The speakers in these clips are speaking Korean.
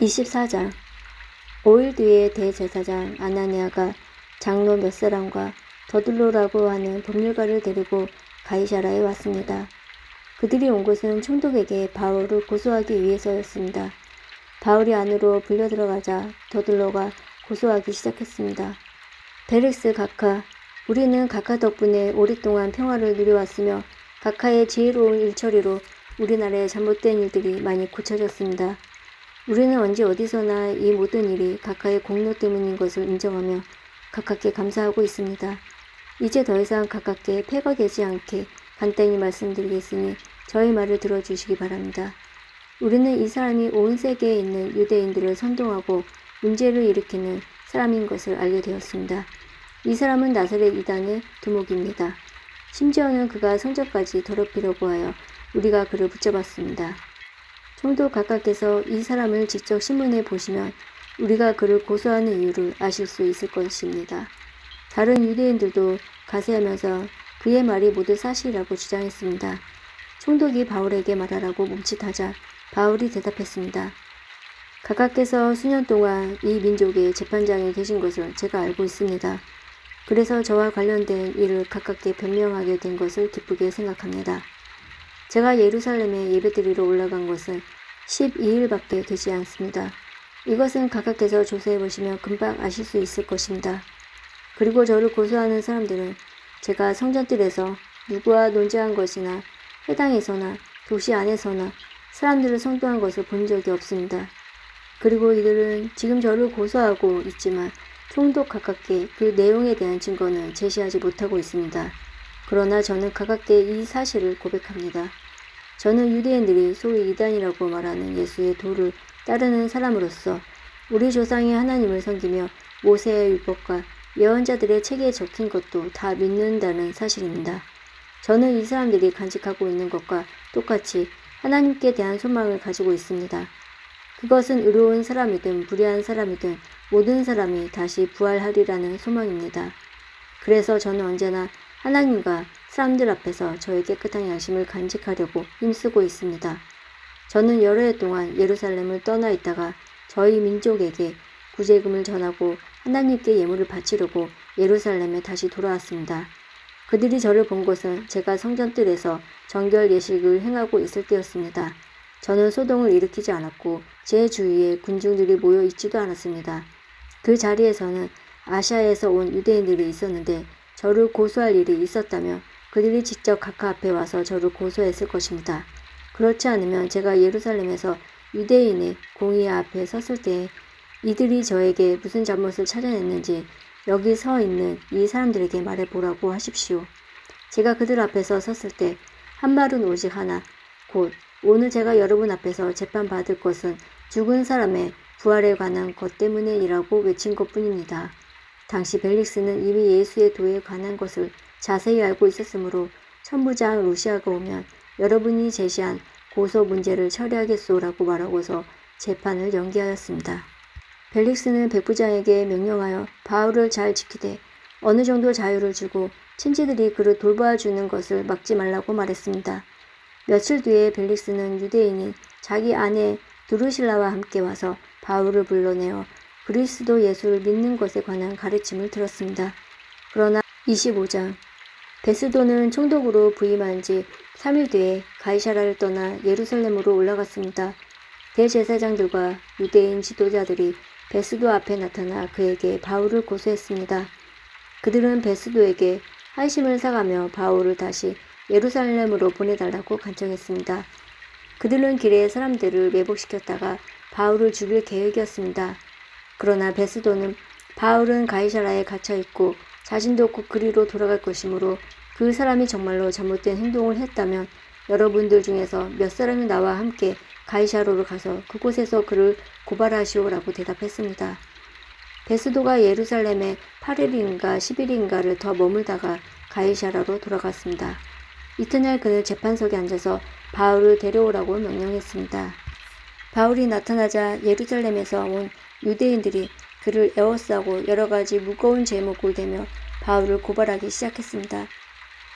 24장 5일 뒤에 대제사장 아나니아가 장로 몇 사람과 더둘로라고 하는 법률가를 데리고 가이사라에 왔습니다. 그들이 온 것은 총독에게 바울을 고소하기 위해서였습니다. 바울이 안으로 불려 들어가자 더둘로가 고소하기 시작했습니다. 벨릭스 각하, 우리는 각하 덕분에 오랫동안 평화를 누려왔으며 각하의 지혜로운 일처리로 우리나라의 잘못된 일들이 많이 고쳐졌습니다. 우리는 언제 어디서나 이 모든 일이 각하의 공로 때문인 것을 인정하며 각하께 감사하고 있습니다. 이제 더 이상 각하께 폐가 되지 않게 간단히 말씀드리겠으니 저희 말을 들어주시기 바랍니다. 우리는 이 사람이 온 세계에 있는 유대인들을 선동하고 문제를 일으키는 사람인 것을 알게 되었습니다. 이 사람은 나사렛 이단의 두목입니다. 심지어는 그가 성전까지 더럽히려고 하여 우리가 그를 붙잡았습니다. 총독 각하께서 이 사람을 직접 신문에 보시면 우리가 그를 고소하는 이유를 아실 수 있을 것입니다. 다른 유대인들도 가세하면서 그의 말이 모두 사실이라고 주장했습니다. 총독이 바울에게 말하라고 멈칫하자 바울이 대답했습니다. 각하께서 수년 동안 이 민족의 재판장이 되신 것을 제가 알고 있습니다. 그래서 저와 관련된 일을 각하께 변명하게 된 것을 기쁘게 생각합니다. 제가 예루살렘에 예배드리러 올라간 것은 12일밖에 되지 않습니다. 이것은 각하께서 조사해 보시면 금방 아실 수 있을 것입니다. 그리고 저를 고소하는 사람들은 제가 성전뜰에서 누구와 논쟁한 것이나 회당에서나 도시 안에서나 사람들을 성도한 것을 본 적이 없습니다. 그리고 이들은 지금 저를 고소하고 있지만 총독 각하께 그 내용에 대한 증거는 제시하지 못하고 있습니다. 그러나 저는 각하께 이 사실을 고백합니다. 저는 유대인들이 소위 이단이라고 말하는 예수의 도를 따르는 사람으로서 우리 조상이 하나님을 섬기며 모세의 율법과 예언자들의 책에 적힌 것도 다 믿는다는 사실입니다. 저는 이 사람들이 간직하고 있는 것과 똑같이 하나님께 대한 소망을 가지고 있습니다. 그것은 의로운 사람이든 불의한 사람이든 모든 사람이 다시 부활하리라는 소망입니다. 그래서 저는 언제나 하나님과 사람들 앞에서 저의 깨끗한 양심을 간직하려고 힘쓰고 있습니다. 저는 여러 해 동안 예루살렘을 떠나 있다가 저희 민족에게 구제금을 전하고 하나님께 예물을 바치려고 예루살렘에 다시 돌아왔습니다. 그들이 저를 본 것은 제가 성전뜰에서 정결 예식을 행하고 있을 때였습니다. 저는 소동을 일으키지 않았고 제 주위에 군중들이 모여 있지도 않았습니다. 그 자리에서는 아시아에서 온 유대인들이 있었는데 저를 고소할 일이 있었다면 그들이 직접 각하 앞에 와서 저를 고소했을 것입니다. 그렇지 않으면 제가 예루살렘에서 유대인의 공의 앞에 섰을 때 이들이 저에게 무슨 잘못을 찾아냈는지 여기 서 있는 이 사람들에게 말해보라고 하십시오. 제가 그들 앞에서 섰을 때 한 말은 오직 하나, 곧 오늘 제가 여러분 앞에서 재판받을 것은 죽은 사람의 부활에 관한 것 때문이라고 외친 것뿐입니다. 당시 벨릭스는 이미 예수의 도에 관한 것을 자세히 알고 있었으므로 천부장 루시아가 오면 여러분이 제시한 고소 문제를 처리하겠소라고 말하고서 재판을 연기하였습니다. 벨릭스는 백부장에게 명령하여 바울을 잘 지키되 어느 정도 자유를 주고 친지들이 그를 돌봐주는 것을 막지 말라고 말했습니다. 며칠 뒤에 벨릭스는 유대인인 자기 아내 두루실라와 함께 와서 바울을 불러내어 그리스도 예수를 믿는 것에 관한 가르침을 들었습니다. 그러나 25장 베스도는 총독으로 부임한 지 3일 뒤에 가이사라를 떠나 예루살렘으로 올라갔습니다. 대제사장들과 유대인 지도자들이 베스도 앞에 나타나 그에게 바울을 고소했습니다. 그들은 베스도에게 한심을 사가며 바울을 다시 예루살렘으로 보내달라고 간청했습니다. 그들은 길에 사람들을 매복시켰다가 바울을 죽일 계획이었습니다. 그러나 베스도는 바울은 가이사라에 갇혀있고 자신도 곧 그리로 돌아갈 것이므로 그 사람이 정말로 잘못된 행동을 했다면 여러분들 중에서 몇 사람이 나와 함께 가이사로로 가서 그곳에서 그를 고발하시오라고 대답했습니다. 베스도가 예루살렘에 8일인가 10일인가를 더 머물다가 가이사라로 돌아갔습니다. 이튿날 그는 재판석에 앉아서 바울을 데려오라고 명령했습니다. 바울이 나타나자 예루살렘에서 온 유대인들이 그를 에워싸고 여러 가지 무거운 제목을 대며 바울을 고발하기 시작했습니다.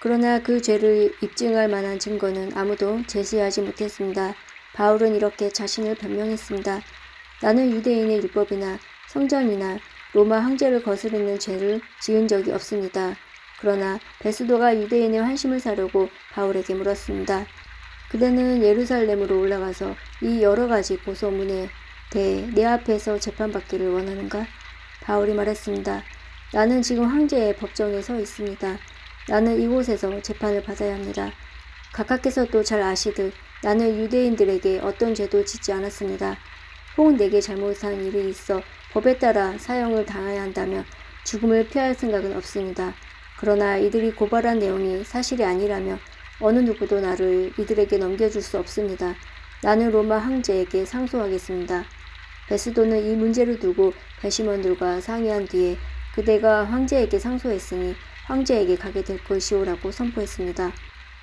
그러나 그 죄를 입증할 만한 증거는 아무도 제시하지 못했습니다. 바울은 이렇게 자신을 변명했습니다. 나는 유대인의 율법이나 성전이나 로마 황제를 거스르는 죄를 지은 적이 없습니다. 그러나 베스도가 유대인의 환심을 사려고 바울에게 물었습니다. 그대는 예루살렘으로 올라가서 이 여러 가지 고소문에 대해 내 앞에서 재판받기를 원하는가? 바울이 말했습니다. 나는 지금 황제의 법정에 서 있습니다. 나는 이곳에서 재판을 받아야 합니다. 각하께서도 잘 아시듯 나는 유대인들에게 어떤 죄도 짓지 않았습니다. 혹 내게 잘못한 일이 있어 법에 따라 사형을 당해야 한다면 죽음을 피할 생각은 없습니다. 그러나 이들이 고발한 내용이 사실이 아니라면 어느 누구도 나를 이들에게 넘겨줄 수 없습니다. 나는 로마 황제에게 상소하겠습니다. 베스도는 이 문제를 두고 배심원들과 상의한 뒤에 그대가 황제에게 상소했으니 황제에게 가게 될 것이오라고 선포했습니다.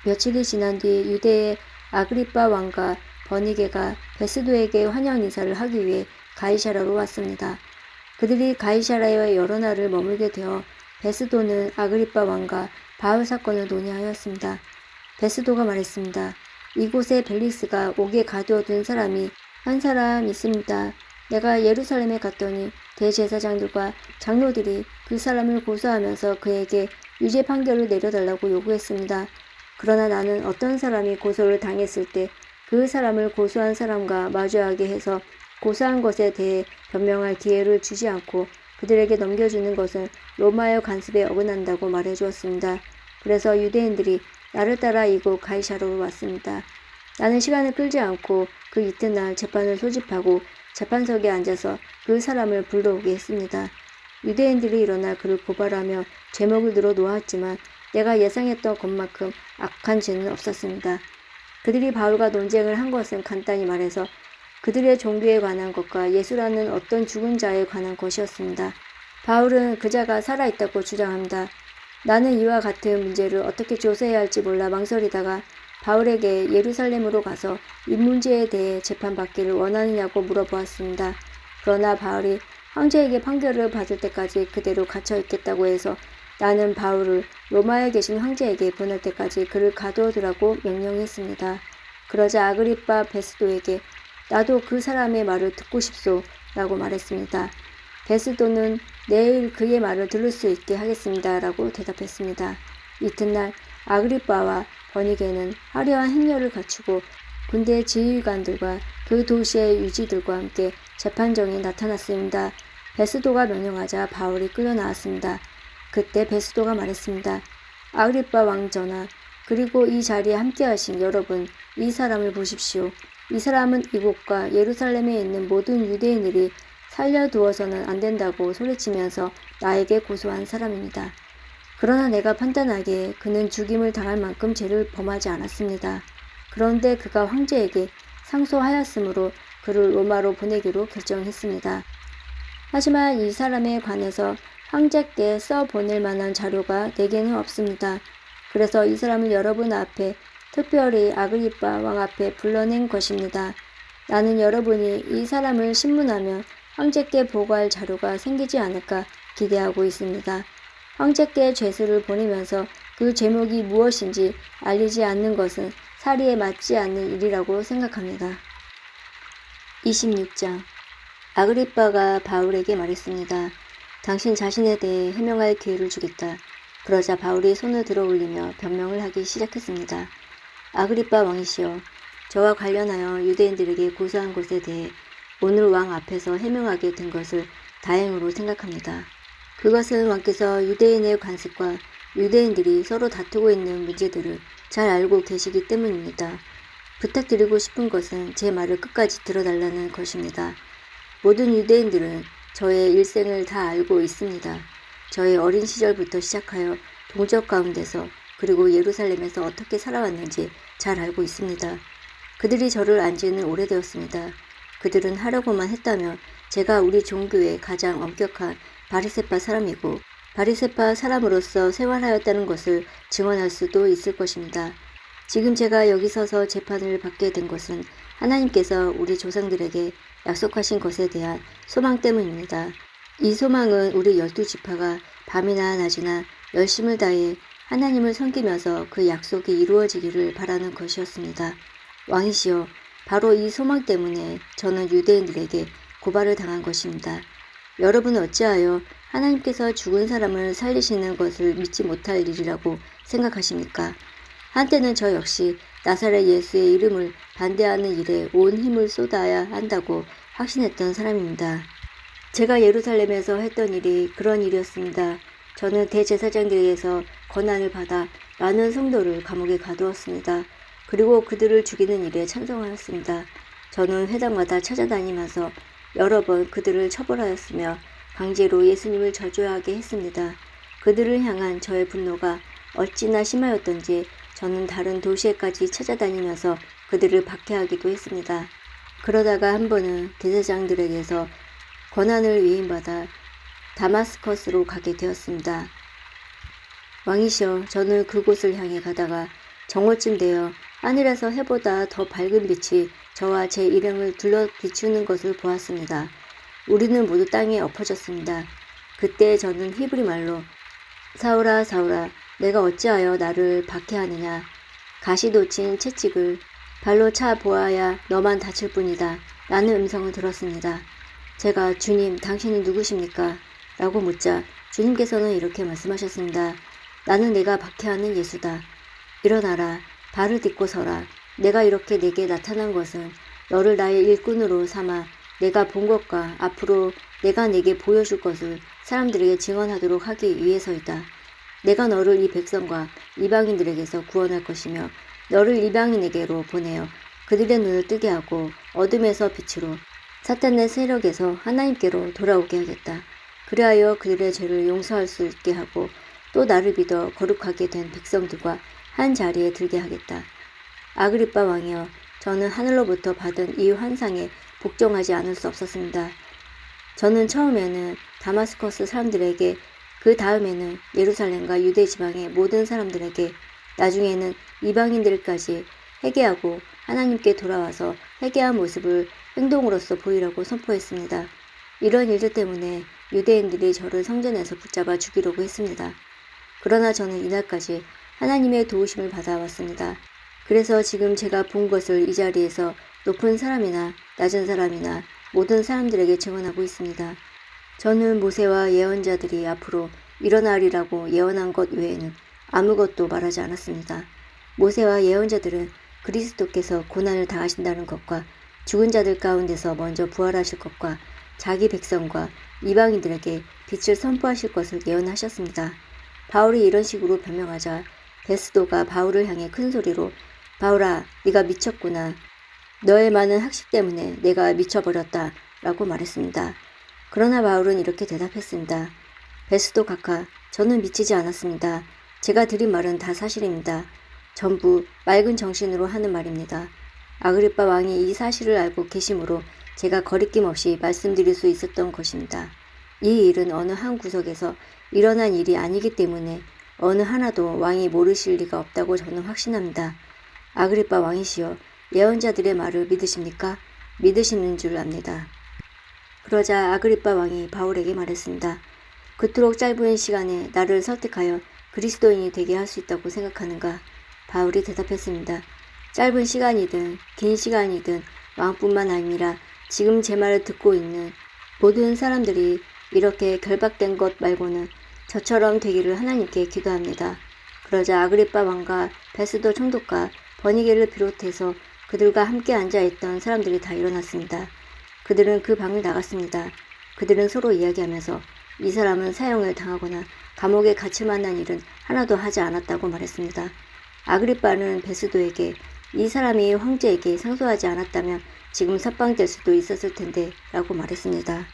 며칠이 지난 뒤 유대의 아그리빠 왕과 버니게가 베스도에게 환영 인사를 하기 위해 가이사라로 왔습니다. 그들이 가이사라에 여러 날을 머물게 되어 베스도는 아그리빠 왕과 바울 사건을 논의하였습니다. 베스도가 말했습니다. 이곳에 벨릭스가 옥에 가두어둔 사람이 한 사람 있습니다. 내가 예루살렘에 갔더니 대제사장들과 장로들이 그 사람을 고소하면서 그에게 유죄 판결을 내려달라고 요구했습니다. 그러나 나는 어떤 사람이 고소를 당했을 때 그 사람을 고소한 사람과 마주하게 해서 고소한 것에 대해 변명할 기회를 주지 않고 그들에게 넘겨주는 것은 로마의 관습에 어긋난다고 말해주었습니다. 그래서 유대인들이 나를 따라 이곳 가이사라로 왔습니다. 나는 시간을 끌지 않고 그 이튿날 재판을 소집하고 재판석에 앉아서 그 사람을 불러오게 했습니다. 유대인들이 일어나 그를 고발하며 죄목을 들어 놓았지만 내가 예상했던 것만큼 악한 죄는 없었습니다. 그들이 바울과 논쟁을 한 것은 간단히 말해서 그들의 종교에 관한 것과 예수라는 어떤 죽은 자에 관한 것이었습니다. 바울은 그 자가 살아있다고 주장합니다. 나는 이와 같은 문제를 어떻게 조사해야 할지 몰라 망설이다가 바울에게 예루살렘으로 가서 이 문제에 대해 재판받기를 원하느냐고 물어보았습니다. 그러나 바울이 황제에게 판결을 받을 때까지 그대로 갇혀 있겠다고 해서 나는 바울을 로마에 계신 황제에게 보낼 때까지 그를 가두어두라고 명령했습니다. 그러자 아그리빠 베스도에게 나도 그 사람의 말을 듣고 싶소 라고 말했습니다. 베스도는 내일 그의 말을 들을 수 있게 하겠습니다 라고 대답했습니다. 이튿날 아그리빠와 버니게는 화려한 행렬을 갖추고 군대 지휘관들과 그 도시의 유지들과 함께 재판정에 나타났습니다. 베스도가 명령하자 바울이 끌려나왔습니다. 그때 베스도가 말했습니다. 아그리빠 왕전하, 그리고 이 자리에 함께하신 여러분, 이 사람을 보십시오. 이 사람은 이곳과 예루살렘에 있는 모든 유대인들이 살려두어서는 안 된다고 소리치면서 나에게 고소한 사람입니다. 그러나 내가 판단하기에 그는 죽임을 당할 만큼 죄를 범하지 않았습니다. 그런데 그가 황제에게 상소하였으므로 그를 로마로 보내기로 결정했습니다. 하지만 이 사람에 관해서 황제께 써보낼 만한 자료가 내게는 없습니다. 그래서 이 사람을 여러분 앞에 특별히 아그리빠 왕 앞에 불러낸 것입니다. 나는 여러분이 이 사람을 신문하면 황제께 보고할 자료가 생기지 않을까 기대하고 있습니다. 황제께 죄수를 보내면서 그 제목이 무엇인지 알리지 않는 것은 사리에 맞지 않는 일이라고 생각합니다. 26장 아그리빠가 바울에게 말했습니다. 당신 자신에 대해 해명할 기회를 주겠다. 그러자 바울이 손을 들어 올리며 변명을 하기 시작했습니다. 아그리빠 왕이시여, 저와 관련하여 유대인들에게 고소한 것에 대해 오늘 왕 앞에서 해명하게 된 것을 다행으로 생각합니다. 그것은 왕께서 유대인의 관습과 유대인들이 서로 다투고 있는 문제들을 잘 알고 계시기 때문입니다. 부탁드리고 싶은 것은 제 말을 끝까지 들어달라는 것입니다. 모든 유대인들은 저의 일생을 다 알고 있습니다. 저의 어린 시절부터 시작하여 동족 가운데서 그리고 예루살렘에서 어떻게 살아왔는지 잘 알고 있습니다. 그들이 저를 안 지는 오래되었습니다. 그들은 하려고만 했다면 제가 우리 종교의 가장 엄격한 바리새파 사람이고 바리새파 사람으로서 생활하였다는 것을 증언할 수도 있을 것입니다. 지금 제가 여기 서서 재판을 받게 된 것은 하나님께서 우리 조상들에게 약속하신 것에 대한 소망 때문입니다. 이 소망은 우리 12지파가 밤이나 낮이나 열심을 다해 하나님을 섬기면서 그 약속이 이루어지기를 바라는 것이었습니다. 왕이시여, 바로 이 소망 때문에 저는 유대인들에게 고발을 당한 것입니다. 여러분은 어찌하여 하나님께서 죽은 사람을 살리시는 것을 믿지 못할 일이라고 생각하십니까? 한때는 저 역시 나사렛 예수의 이름을 반대하는 일에 온 힘을 쏟아야 한다고 확신했던 사람입니다. 제가 예루살렘에서 했던 일이 그런 일이었습니다. 저는 대제사장들에게서 권한을 받아 많은 성도를 감옥에 가두었습니다. 그리고 그들을 죽이는 일에 찬성하였습니다. 저는 회당마다 찾아다니면서 여러 번 그들을 처벌하였으며 강제로 예수님을 저주하게 했습니다. 그들을 향한 저의 분노가 어찌나 심하였던지 저는 다른 도시에까지 찾아다니면서 그들을 박해하기도 했습니다. 그러다가 한 번은 대제사장들에게서 권한을 위임받아 다마스커스로 가게 되었습니다. 왕이시여, 저는 그곳을 향해 가다가 정오쯤 되어 하늘에서 해보다 더 밝은 빛이 저와 제 일행을 둘러 비추는 것을 보았습니다. 우리는 모두 땅에 엎어졌습니다. 그때 저는 히브리 말로 사울아 사울아 내가 어찌하여 나를 박해하느냐, 가시 돋친 채찍을 발로 차 보아야 너만 다칠 뿐이다 라는 음성을 들었습니다. 제가 주님 당신은 누구십니까? 라고 묻자 주님께서는 이렇게 말씀하셨습니다. 나는 내가 박해하는 예수다. 일어나라, 발을 딛고 서라. 내가 이렇게 내게 나타난 것은 너를 나의 일꾼으로 삼아 내가 본 것과 앞으로 내가 내게 보여줄 것을 사람들에게 증언하도록 하기 위해서이다. 내가 너를 이 백성과 이방인들에게서 구원할 것이며 너를 이방인에게로 보내어 그들의 눈을 뜨게 하고 어둠에서 빛으로 사탄의 세력에서 하나님께로 돌아오게 하겠다. 그리하여 그들의 죄를 용서할 수 있게 하고 또 나를 믿어 거룩하게 된 백성들과 한 자리에 들게 하겠다. 아그리빠 왕이여, 저는 하늘로부터 받은 이 환상에 복종하지 않을 수 없었습니다. 저는 처음에는 다마스커스 사람들에게, 그 다음에는 예루살렘과 유대 지방의 모든 사람들에게, 나중에는 이방인들까지 회개하고 하나님께 돌아와서 회개한 모습을 행동으로서 보이라고 선포했습니다. 이런 일들 때문에 유대인들이 저를 성전에서 붙잡아 죽이려고 했습니다. 그러나 저는 이날까지 하나님의 도우심을 받아왔습니다. 그래서 지금 제가 본 것을 이 자리에서 높은 사람이나 낮은 사람이나 모든 사람들에게 증언하고 있습니다. 저는 모세와 예언자들이 앞으로 일어나리라고 예언한 것 외에는 아무것도 말하지 않았습니다. 모세와 예언자들은 그리스도께서 고난을 당하신다는 것과 죽은 자들 가운데서 먼저 부활하실 것과 자기 백성과 이방인들에게 빛을 선포하실 것을 예언하셨습니다. 바울이 이런 식으로 변명하자 베스도가 바울을 향해 큰 소리로 바울아, 네가 미쳤구나. 너의 많은 학식 때문에 내가 미쳐버렸다 라고 말했습니다. 그러나 바울은 이렇게 대답했습니다. 베스도 각하, 저는 미치지 않았습니다. 제가 드린 말은 다 사실입니다. 전부 맑은 정신으로 하는 말입니다. 아그리빠 왕이 이 사실을 알고 계심으로 제가 거리낌 없이 말씀드릴 수 있었던 것입니다. 이 일은 어느 한 구석에서 일어난 일이 아니기 때문에 어느 하나도 왕이 모르실 리가 없다고 저는 확신합니다. 아그리빠 왕이시여, 예언자들의 말을 믿으십니까? 믿으시는 줄 압니다. 그러자 아그리빠 왕이 바울에게 말했습니다. 그토록 짧은 시간에 나를 설득하여 그리스도인이 되게 할 수 있다고 생각하는가? 바울이 대답했습니다. 짧은 시간이든 긴 시간이든 왕뿐만 아니라 지금 제 말을 듣고 있는 모든 사람들이 이렇게 결박된 것 말고는 저처럼 되기를 하나님께 기도합니다. 그러자 아그리빠 왕과 베스도 총독과 버니게를 비롯해서 그들과 함께 앉아있던 사람들이 다 일어났습니다. 그들은 그 방을 나갔습니다. 그들은 서로 이야기하면서 이 사람은 사형을 당하거나 감옥에 갇힐 만한 일은 하나도 하지 않았다고 말했습니다. 아그리빠는 베스도에게 이 사람이 황제에게 상소하지 않았다면 지금 석방될 수도 있었을 텐데 라고 말했습니다.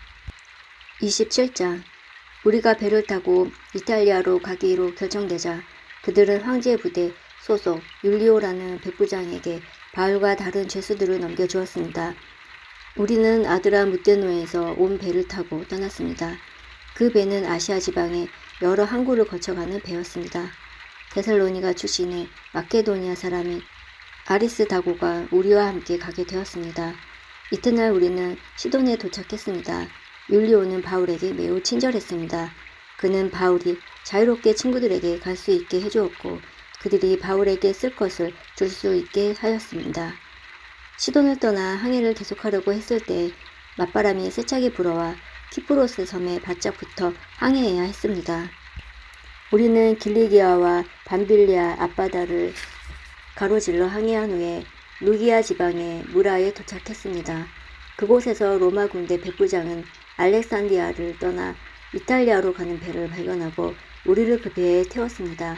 27장. 우리가 배를 타고 이탈리아로 가기로 결정되자 그들은 황제의 부대 소속 율리오라는 백부장에게 바울과 다른 죄수들을 넘겨주었습니다. 우리는 아드라 무테노에서 온 배를 타고 떠났습니다. 그 배는 아시아 지방의 여러 항구를 거쳐가는 배였습니다. 데살로니가 출신의 마케도니아 사람인 아리스다고가 우리와 함께 가게 되었습니다. 이튿날 우리는 시돈에 도착했습니다. 율리오는 바울에게 매우 친절했습니다. 그는 바울이 자유롭게 친구들에게 갈 수 있게 해주었고 그들이 바울에게 쓸 것을 줄 수 있게 하였습니다. 시돈을 떠나 항해를 계속하려고 했을 때 맞바람이 세차게 불어와 키프로스 섬에 바짝 붙어 항해해야 했습니다. 우리는 길리기아와 밤빌리아 앞바다를 가로질러 항해한 후에 루기아 지방의 무라에 도착했습니다. 그곳에서 로마 군대 백부장은 알렉산드리아를 떠나 이탈리아로 가는 배를 발견하고 우리를 그 배에 태웠습니다.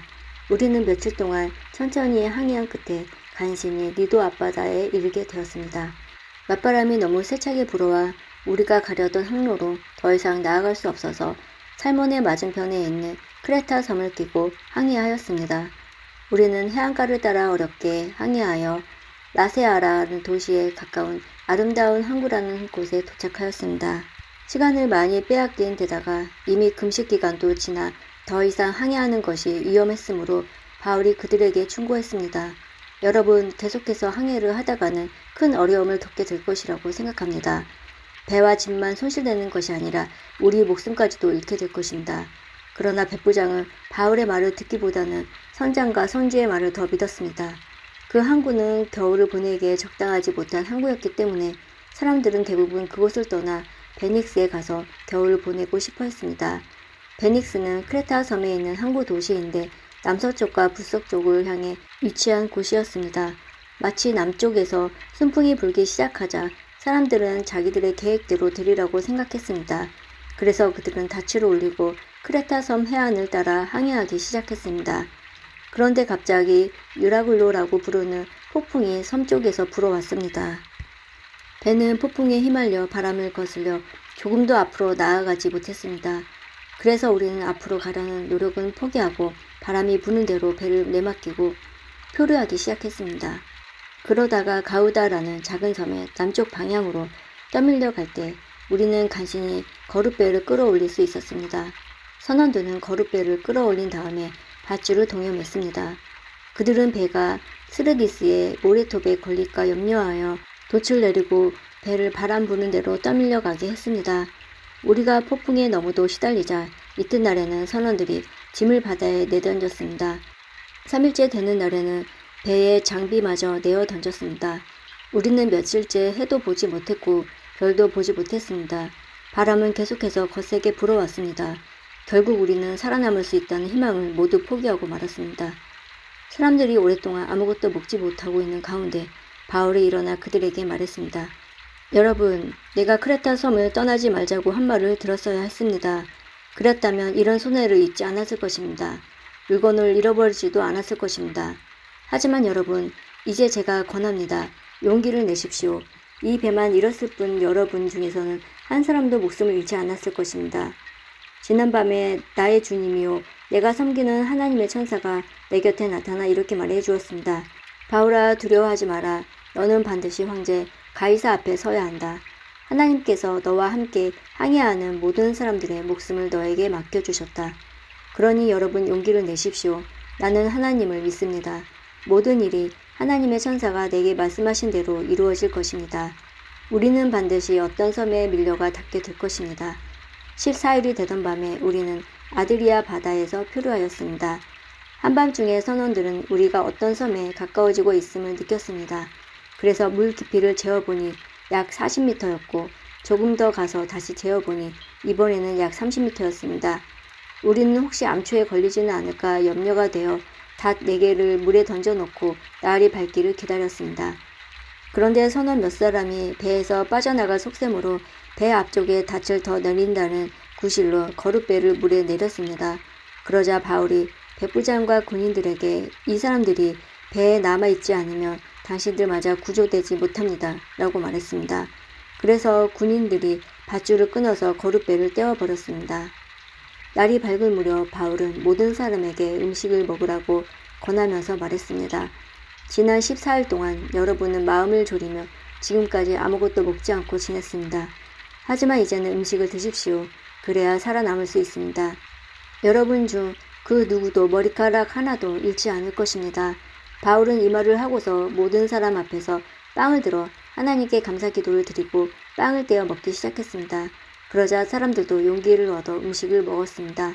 우리는 며칠 동안 천천히 항해한 끝에 간신히 리도 앞바다에 이르게 되었습니다. 맞바람이 너무 세차게 불어와 우리가 가려던 항로로 더 이상 나아갈 수 없어서 살몬의 맞은편에 있는 크레타 섬을 끼고 항해하였습니다. 우리는 해안가를 따라 어렵게 항해하여 라세아라는 도시에 가까운 아름다운 항구라는 곳에 도착하였습니다. 시간을 많이 빼앗긴 데다가 이미 금식 기간도 지나 더 이상 항해하는 것이 위험했으므로 바울이 그들에게 충고했습니다. 여러분, 계속해서 항해를 하다가는 큰 어려움을 겪게 될 것이라고 생각합니다. 배와 짐만 손실되는 것이 아니라 우리 목숨까지도 잃게 될 것입니다. 그러나 백부장은 바울의 말을 듣기보다는 선장과 선주의 말을 더 믿었습니다. 그 항구는 겨울을 보내기에 적당하지 못한 항구였기 때문에 사람들은 대부분 그곳을 떠나 베닉스에 가서 겨울을 보내고 싶어 했습니다. 베닉스는 크레타 섬에 있는 항구 도시인데 남서쪽과 북서쪽을 향해 위치한 곳이었습니다. 마치 남쪽에서 순풍이 불기 시작하자 사람들은 자기들의 계획대로 되리라고 생각했습니다. 그래서 그들은 닻을 올리고 크레타 섬 해안을 따라 항해하기 시작했습니다. 그런데 갑자기 유라굴로라고 부르는 폭풍이 섬 쪽에서 불어왔습니다. 배는 폭풍에 휘말려 바람을 거슬려 조금도 앞으로 나아가지 못했습니다. 그래서 우리는 앞으로 가려는 노력은 포기하고 바람이 부는 대로 배를 내맡기고 표류하기 시작했습니다. 그러다가 가우다라는 작은 섬의 남쪽 방향으로 떠밀려 갈 때 우리는 간신히 거룻배를 끌어올릴 수 있었습니다. 선원들은 거룻배를 끌어올린 다음에 밧줄을 동여맸습니다. 그들은 배가 스르디스의 모래톱에 걸릴까 염려하여 돛을 내리고 배를 바람 부는 대로 떠밀려 가게 했습니다. 우리가 폭풍에 너무도 시달리자 이튿날에는 선원들이 짐을 바다에 내던졌습니다. 3일째 되는 날에는 배의 장비마저 내어 던졌습니다. 우리는 며칠째 해도 보지 못했고 별도 보지 못했습니다. 바람은 계속해서 거세게 불어왔습니다. 결국 우리는 살아남을 수 있다는 희망을 모두 포기하고 말았습니다. 사람들이 오랫동안 아무것도 먹지 못하고 있는 가운데 바울이 일어나 그들에게 말했습니다. 여러분, 내가 크레타 섬을 떠나지 말자고 한 말을 들었어야 했습니다. 그랬다면 이런 손해를 입지 않았을 것입니다. 물건을 잃어버리지도 않았을 것입니다. 하지만 여러분, 이제 제가 권합니다. 용기를 내십시오. 이 배만 잃었을 뿐 여러분 중에서는 한 사람도 목숨을 잃지 않았을 것입니다. 지난밤에 나의 주님이요 내가 섬기는 하나님의 천사가 내 곁에 나타나 이렇게 말해 주었습니다. 바울아, 두려워하지 마라. 너는 반드시 황제 가이사 앞에 서야 한다. 하나님께서 너와 함께 항해하는 모든 사람들의 목숨을 너에게 맡겨주셨다. 그러니 여러분 용기를 내십시오. 나는 하나님을 믿습니다. 모든 일이 하나님의 천사가 내게 말씀하신 대로 이루어질 것입니다. 우리는 반드시 어떤 섬에 밀려가 닿게 될 것입니다. 14일이 되던 밤에 우리는 아드리아 바다에서 표류하였습니다. 한밤중에 선원들은 우리가 어떤 섬에 가까워지고 있음을 느꼈습니다. 그래서 물 깊이를 재어보니 약 40m였고 조금 더 가서 다시 재어보니 이번에는 약 30m였습니다. 우리는 혹시 암초에 걸리지는 않을까 염려가 되어 닷 4개를 물에 던져놓고 날이 밝기를 기다렸습니다. 그런데 선원 몇 사람이 배에서 빠져나갈 속셈으로 배 앞쪽에 닻을 더 내린다는 구실로 거룻배를 물에 내렸습니다. 그러자 바울이 백부장과 군인들에게 이 사람들이 배에 남아있지 않으면 당신들마저 구조되지 못합니다. 라고 말했습니다. 그래서 군인들이 밧줄을 끊어서 거룻배를 떼어버렸습니다. 날이 밝을 무렵 바울은 모든 사람에게 음식을 먹으라고 권하면서 말했습니다. 지난 14일 동안 여러분은 마음을 졸이며 지금까지 아무것도 먹지 않고 지냈습니다. 하지만 이제는 음식을 드십시오. 그래야 살아남을 수 있습니다. 여러분 중 그 누구도 머리카락 하나도 잃지 않을 것입니다. 바울은 이 말을 하고서 모든 사람 앞에서 빵을 들어 하나님께 감사 기도를 드리고 빵을 떼어 먹기 시작했습니다. 그러자 사람들도 용기를 얻어 음식을 먹었습니다.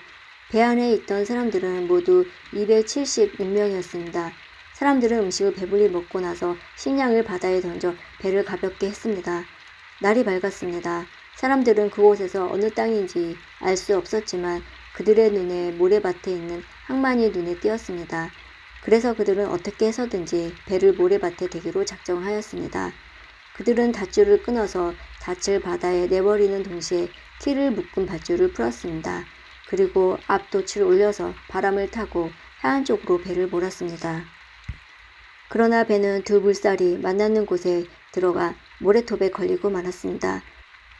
배 안에 있던 사람들은 모두 276명이었습니다. 사람들은 음식을 배불리 먹고 나서 식량을 바다에 던져 배를 가볍게 했습니다. 날이 밝았습니다. 사람들은 그곳에서 어느 땅인지 알 수 없었지만 그들의 눈에 모래밭에 있는 항만이 눈에 띄었습니다. 그래서 그들은 어떻게 해서든지 배를 모래밭에 대기로 작정하였습니다. 그들은 닷줄을 끊어서 닻을 바다에 내버리는 동시에 키를 묶은 밧줄을 풀었습니다. 그리고 앞돛을 올려서 바람을 타고 해안 쪽으로 배를 몰았습니다. 그러나 배는 두 물살이 만나는 곳에 들어가 모래톱에 걸리고 말았습니다.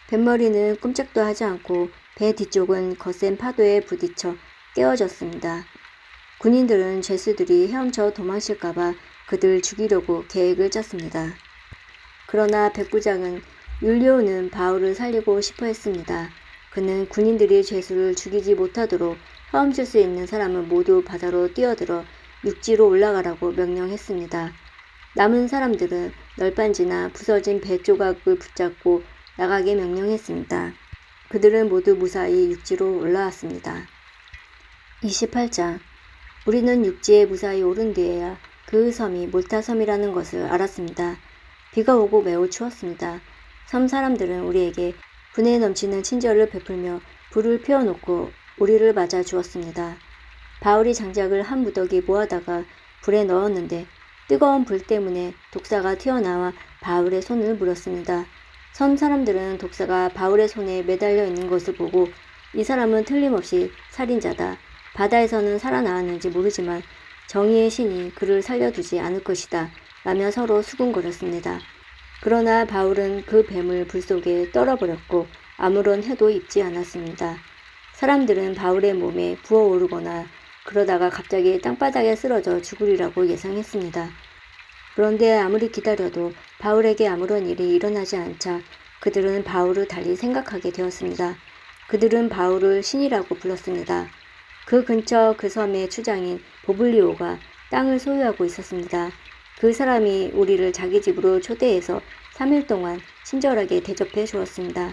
뱃머리는 꼼짝도 하지 않고 배 뒤쪽은 거센 파도에 부딪혀 깨어졌습니다. 군인들은 죄수들이 헤엄쳐 도망칠까봐 그들 죽이려고 계획을 짰습니다. 그러나 백부장은 율리오는 바울을 살리고 싶어 했습니다. 그는 군인들이 죄수를 죽이지 못하도록 헤엄칠 수 있는 사람은 모두 바다로 뛰어들어 육지로 올라가라고 명령했습니다. 남은 사람들은 널빤지나 부서진 배 조각을 붙잡고 나가게 명령했습니다. 그들은 모두 무사히 육지로 올라왔습니다. 28장. 우리는 육지에 무사히 오른 뒤에야 그 섬이 몰타 섬이라는 것을 알았습니다. 비가 오고 매우 추웠습니다. 섬 사람들은 우리에게 분에 넘치는 친절을 베풀며 불을 피워놓고 우리를 맞아 주었습니다. 바울이 장작을 한 무더기 모아다가 불에 넣었는데 뜨거운 불 때문에 독사가 튀어나와 바울의 손을 물었습니다. 섬 사람들은 독사가 바울의 손에 매달려 있는 것을 보고 이 사람은 틀림없이 살인자다. 바다에서는 살아나왔는지 모르지만 정의의 신이 그를 살려두지 않을 것이다. 라며 서로 수군거렸습니다. 그러나 바울은 그 뱀을 불 속에 떨어버렸고 아무런 해도 입지 않았습니다. 사람들은 바울의 몸에 부어오르거나 그러다가 갑자기 땅바닥에 쓰러져 죽으리라고 예상했습니다. 그런데 아무리 기다려도 바울에게 아무런 일이 일어나지 않자 그들은 바울을 달리 생각하게 되었습니다. 그들은 바울을 신이라고 불렀습니다. 그 근처 그 섬의 추장인 보블리오가 땅을 소유하고 있었습니다. 그 사람이 우리를 자기 집으로 초대해서 3일 동안 친절하게 대접해 주었습니다.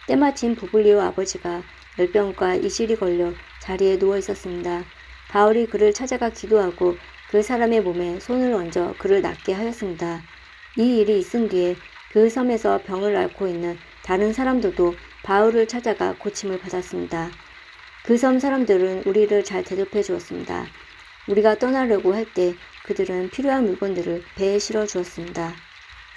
때마침 보블리오 아버지가 열병과 이실이 걸려 자리에 누워 있었습니다. 바울이 그를 찾아가 기도하고 그 사람의 몸에 손을 얹어 그를 낫게 하였습니다. 이 일이 있은 뒤에 그 섬에서 병을 앓고 있는 다른 사람들도 바울을 찾아가 고침을 받았습니다. 그 섬 사람들은 우리를 잘 대접해 주었습니다. 우리가 떠나려고 할 때 그들은 필요한 물건들을 배에 실어 주었습니다.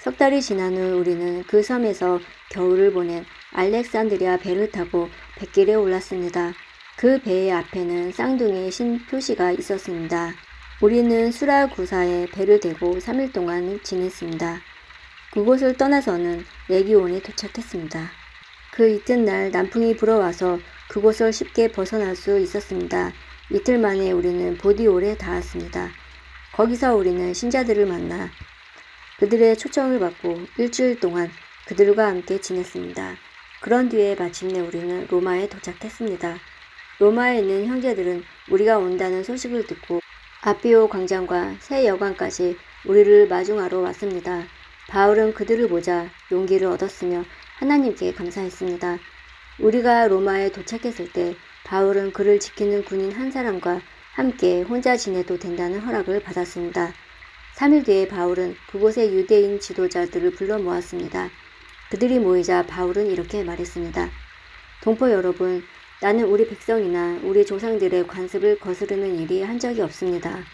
석 달이 지난 후 우리는 그 섬에서 겨울을 보낸 알렉산드리아 배를 타고 뱃길에 올랐습니다. 그 배의 앞에는 쌍둥이 신 표시가 있었습니다. 우리는 수라구사에 배를 대고 3일 동안 지냈습니다. 그곳을 떠나서는 레기온에 도착했습니다. 그 이튿날 남풍이 불어와서 그곳을 쉽게 벗어날 수 있었습니다. 이틀 만에 우리는 보디올에 닿았습니다. 거기서 우리는 신자들을 만나 그들의 초청을 받고 일주일 동안 그들과 함께 지냈습니다. 그런 뒤에 마침내 우리는 로마에 도착했습니다. 로마에 있는 형제들은 우리가 온다는 소식을 듣고 아피오 광장과 새 여관까지 우리를 마중하러 왔습니다. 바울은 그들을 보자 용기를 얻었으며 하나님께 감사했습니다. 우리가 로마에 도착했을 때 바울은 그를 지키는 군인 한 사람과 함께 혼자 지내도 된다는 허락을 받았습니다. 3일 뒤에 바울은 그곳의 유대인 지도자들을 불러 모았습니다. 그들이 모이자 바울은 이렇게 말했습니다. 동포 여러분, 나는 우리 백성이나 우리 조상들의 관습을 거스르는 일이 한 적이 없습니다.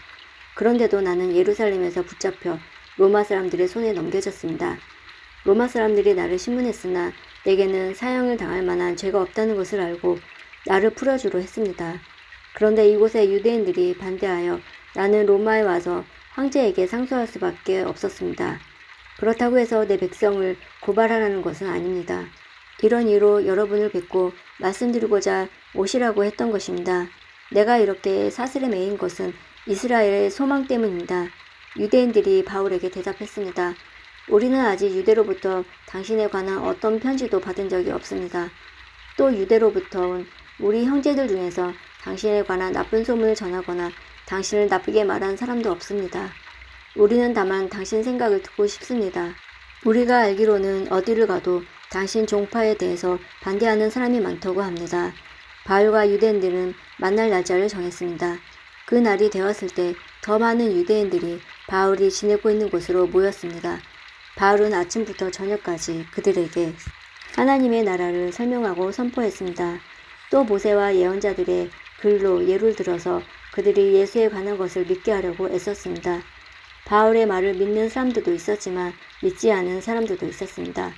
그런데도 나는 예루살렘에서 붙잡혀 로마 사람들의 손에 넘겨졌습니다. 로마 사람들이 나를 신문했으나 내게는 사형을 당할 만한 죄가 없다는 것을 알고 나를 풀어주려 했습니다. 그런데 이곳의 유대인들이 반대하여 나는 로마에 와서 황제에게 상소할 수밖에 없었습니다. 그렇다고 해서 내 백성을 고발하라는 것은 아닙니다. 이런 이유로 여러분을 뵙고 말씀드리고자 오시라고 했던 것입니다. 내가 이렇게 사슬에 매인 것은 이스라엘의 소망 때문입니다. 유대인들이 바울에게 대답했습니다. 우리는 아직 유대로부터 당신에 관한 어떤 편지도 받은 적이 없습니다. 또 유대로부터 온 우리 형제들 중에서 당신에 관한 나쁜 소문을 전하거나 당신을 나쁘게 말한 사람도 없습니다. 우리는 다만 당신 생각을 듣고 싶습니다. 우리가 알기로는 어디를 가도 당신 종파에 대해서 반대하는 사람이 많다고 합니다. 바울과 유대인들은 만날 날짜를 정했습니다. 그 날이 되었을 때 더 많은 유대인들이 바울이 지내고 있는 곳으로 모였습니다. 바울은 아침부터 저녁까지 그들에게 하나님의 나라를 설명하고 선포했습니다. 또 모세와 예언자들의 글로 예를 들어서 그들이 예수에 관한 것을 믿게 하려고 애썼습니다. 바울의 말을 믿는 사람들도 있었지만 믿지 않은 사람들도 있었습니다.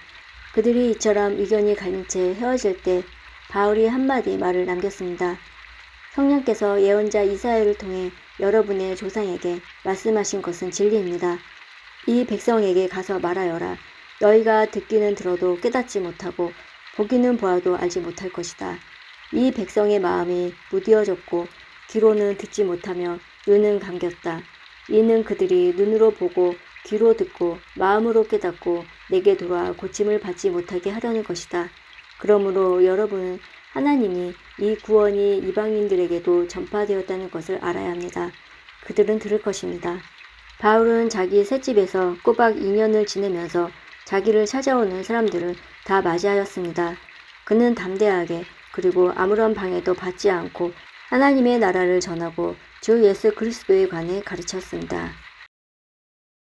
그들이 이처럼 의견이 갈린 채 헤어질 때 바울이 한마디 말을 남겼습니다. 성령께서 예언자 이사야를 통해 여러분의 조상에게 말씀하신 것은 진리입니다. 이 백성에게 가서 말하여라. 너희가 듣기는 들어도 깨닫지 못하고 보기는 보아도 알지 못할 것이다. 이 백성의 마음이 무디어졌고 귀로는 듣지 못하며 눈은 감겼다. 이는 그들이 눈으로 보고 귀로 듣고 마음으로 깨닫고 내게 돌아와 고침을 받지 못하게 하려는 것이다. 그러므로 여러분은 하나님이 이 구원이 이방인들에게도 전파되었다는 것을 알아야 합니다. 그들은 들을 것입니다. 바울은 자기 셋집에서 꼬박 2년을 지내면서 자기를 찾아오는 사람들을 다 맞이하였습니다. 그는 담대하게 그리고 아무런 방해도 받지 않고 하나님의 나라를 전하고 주 예수 그리스도에 관해 가르쳤습니다.